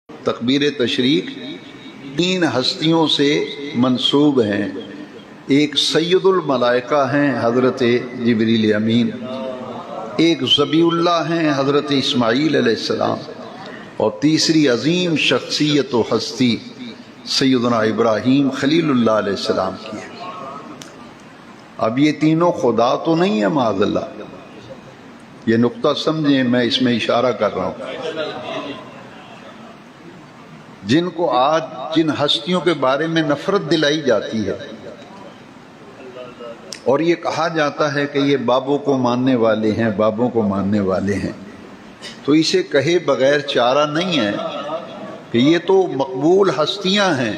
تکبیر تشریق تین ہستیوں سے منسوب ہیں. ایک سید الملائکہ ہیں حضرت جبریل امین، ایک ذبیح اللہ ہیں حضرت اسماعیل علیہ السلام، اور تیسری عظیم شخصیت و ہستی سیدنا ابراہیم خلیل اللہ علیہ السلام کی ہے. اب یہ تینوں خدا تو نہیں ہے معاذ اللہ، یہ نقطہ سمجھیں، میں اس میں اشارہ کر رہا ہوں. جن کو آج جن ہستیوں کے بارے میں نفرت دلائی جاتی ہے اور یہ کہا جاتا ہے کہ یہ بابوں کو ماننے والے ہیں، بابوں کو ماننے والے ہیں، تو اسے کہے بغیر چارہ نہیں ہے کہ یہ تو مقبول ہستیاں ہیں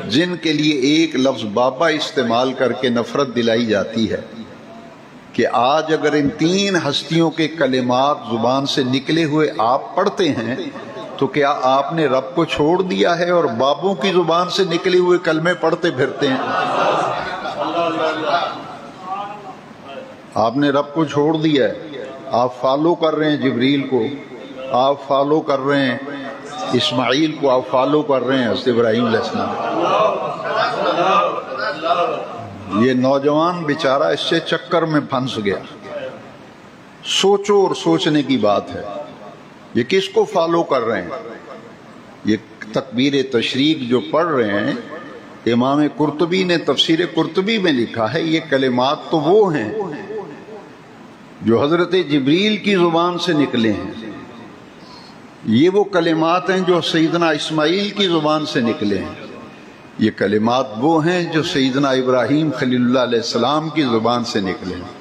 جن کے لیے ایک لفظ بابا استعمال کر کے نفرت دلائی جاتی ہے. کہ آج اگر ان تین ہستیوں کے کلمات زبان سے نکلے ہوئے آپ پڑھتے ہیں تو کیا آپ نے رب کو چھوڑ دیا ہے اور بابوں کی زبان سے نکلے ہوئے کلمے پڑھتے پھرتے ہیں؟ آپ نے رب کو چھوڑ دیا ہے، آپ فالو کر رہے ہیں جبریل کو، آپ فالو کر رہے ہیں اسماعیل کو، آپ فالو کر رہے ہیں حضرت ابراہیم علیہ السلام. یہ نوجوان بیچارہ اس سے چکر میں پھنس گیا. سوچو اور سوچنے کی بات ہے، یہ کس کو فالو کر رہے ہیں؟ یہ تکبیر تشریق جو پڑھ رہے ہیں، امام قرطبی نے تفسیر قرطبی میں لکھا ہے یہ کلمات تو وہ ہیں جو حضرت جبریل کی زبان سے نکلے ہیں، یہ وہ کلمات ہیں جو سیدنا اسماعیل کی زبان سے نکلے ہیں، یہ کلمات وہ ہیں جو سیدنا ابراہیم خلیل اللہ علیہ السلام کی زبان سے نکلے ہیں.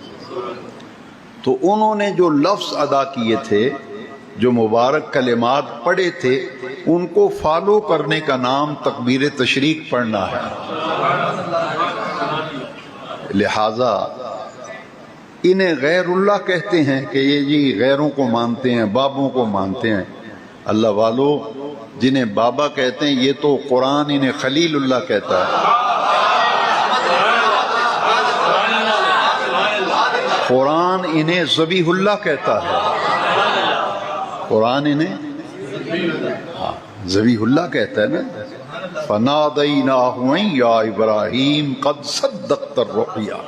تو انہوں نے جو لفظ ادا کیے تھے، جو مبارک کلمات پڑھے تھے، ان کو فالو کرنے کا نام تکبیر تشریق پڑھنا ہے. لہذا انہیں غیر اللہ کہتے ہیں کہ یہ جی غیروں کو مانتے ہیں، بابوں کو مانتے ہیں. اللہ والو، جنہیں بابا کہتے ہیں یہ تو قرآن انہیں خلیل اللہ کہتا ہے، قرآن انہیں ذبیح اللہ کہتا ہے، قرآن انہیں ذبیح اللہ کہتا ہے نا. فَنَادَيْنَاهُ أَن يَا إِبْرَاهِيمُ قَدْ صَدَّقْتَ الرُّؤْيَا.